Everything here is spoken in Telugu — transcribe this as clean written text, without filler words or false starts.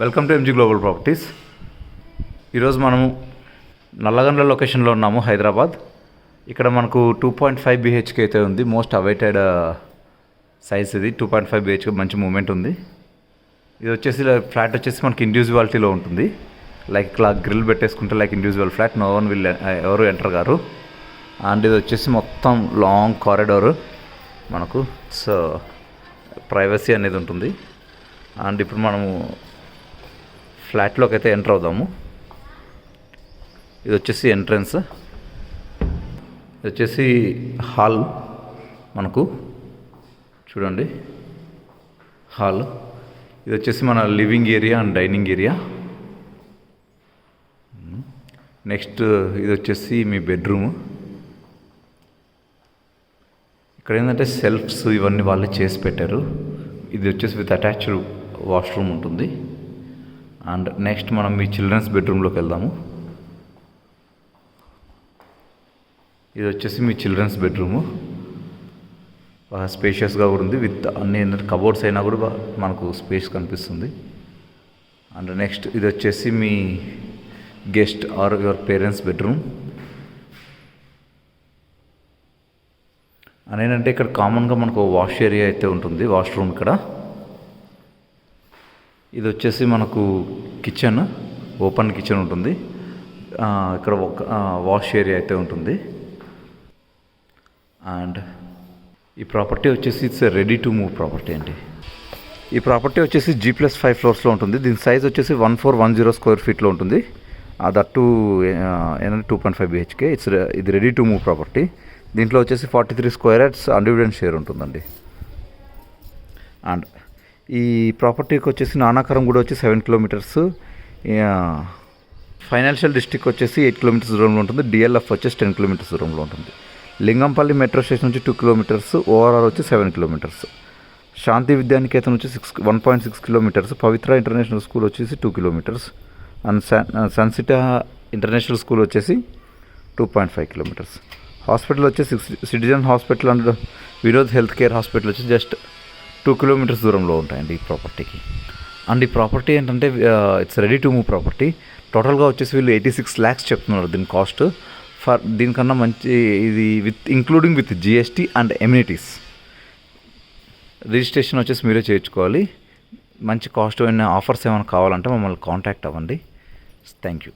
Welcome to MG global properties. ఈరోజు మనము నల్లగండ్ల లొకేషన్లో ఉన్నాము, హైదరాబాద్. ఇక్కడ మనకు 2.5 BHK అయితే ఉంది. మోస్ట్ అవైటెడ్ సైజ్ ఇది. 2.5 BHK మంచి మూమెంట్ ఉంది. ఇది వచ్చేసి ఫ్లాట్ వచ్చేసి మనకి ఇండివిజువాలిటీలో ఉంటుంది. లైక్ ఇట్లా గ్రిల్ పెట్టేసుకుంటే like individual flat, no one will ఎవరు ఎంటర్ గారు. అండ్ ఇది వచ్చేసి మొత్తం లాంగ్ కారిడార్ మనకు, సో ప్రైవసీ అనేది ఉంటుంది. అండ్ ఇప్పుడు మనము ఫ్లాట్లోకి అయితే ఎంటర్ అవుదాము. ఇది వచ్చేసి ఎంట్రన్స్, ఇది వచ్చేసి హాల్ మనకు చూడండి, హాల్. ఇది వచ్చేసి మన living area and dining area. Next ఇది వచ్చేసి మీ బెడ్రూమ్. ఇక్కడ ఏంటంటే సెల్ఫ్స్ ఇవన్నీ వాళ్ళే చేసి పెట్టారు. ఇది వచ్చేసి విత్ అటాచ్డ్ వాష్రూమ్ ఉంటుంది. అండ్ నెక్స్ట్ మనం మీ చిల్డ్రన్స్ బెడ్రూమ్లోకి వెళ్దాము. ఇది వచ్చేసి మీ చిల్డ్రన్స్ బెడ్రూము. బాగా స్పేషియస్గా కూడా ఉంది. విత్ అన్ని కబోర్డ్స్ అయినా కూడా మనకు స్పేస్ కనిపిస్తుంది. అండ్ నెక్స్ట్ ఇది వచ్చేసి మీ guest or your parents bedroom. అని ఏంటంటే ఇక్కడ కామన్గా మనకు వాష్ ఏరియా అయితే ఉంటుంది, వాష్రూమ్ ఇక్కడ. ఇది వచ్చేసి మనకు కిచెన్, ఓపెన్ కిచెన్ ఉంటుంది. ఇక్కడ ఒక వాష్ ఏరియా అయితే ఉంటుంది. అండ్ ఈ ప్రాపర్టీ వచ్చేసి it's ready to move property అండి. ఈ ప్రాపర్టీ వచ్చేసి G+5 ఫ్లోర్స్లో ఉంటుంది. దీని సైజ్ వచ్చేసి 1410 స్క్వేర్ ఫీట్లో ఉంటుంది. దట్టు ఏంటంటే 2.5 BHK. ఇది రెడీ టు మూవ్ ప్రాపర్టీ. దీంట్లో వచ్చేసి 43 స్క్వేర్ యార్డ్స్ అన్డివిడెంట్ షేర్ ఉంటుందండి. అండ్ ఈ ప్రాపర్టీకి వచ్చేసి నానాకరం కూడా వచ్చి 7 కిలోమీటర్స్, ఫైనాన్షియల్ డిస్ట్రిక్ట్ వచ్చేసి 8 కిలోమీటర్స్ దూరంలో ఉంటుంది. DLF వచ్చేసి 10 కిలోమీటర్స్ దూరంలో ఉంటుంది. లింగంపల్లి మెట్రో స్టేషన్ నుంచి 2 కిలోమీటర్స్, ORR వచ్చి 7 కిలోమీటర్స్. శాంతి విద్యానికేతన్ వచ్చి 1.6 కిలోమీటర్స్. పవిత్ర ఇంటర్నేషనల్ స్కూల్ వచ్చేసి 2 కిలోమీటర్స్. అండ్ సన్సిటా ఇంటర్నేషనల్ స్కూల్ వచ్చేసి 2.5 కిలోమీటర్స్. హాస్పిటల్ వచ్చేసి citizen hospital and Vinod health care hospital వచ్చి జస్ట్ 2 కిలోమీటర్స్ దూరంలో ఉంటాయండి ఈ ప్రాపర్టీకి. అండ్ ఈ ప్రాపర్టీ ఏంటంటే it's ready to move property. టోటల్గా వచ్చేసి వీళ్ళు 86 lakhs చెప్తున్నారు దీని కాస్ట్. ఫర్ దీనికన్నా మంచి ఇది including with GST and amenities. Registration వచ్చేసి మీరే చేయించుకోవాలి. మంచి కాస్ట్ అయిన ఆఫర్స్ ఏమైనా కావాలంటే మమ్మల్ని కాంటాక్ట్ అవ్వండి. Thank you.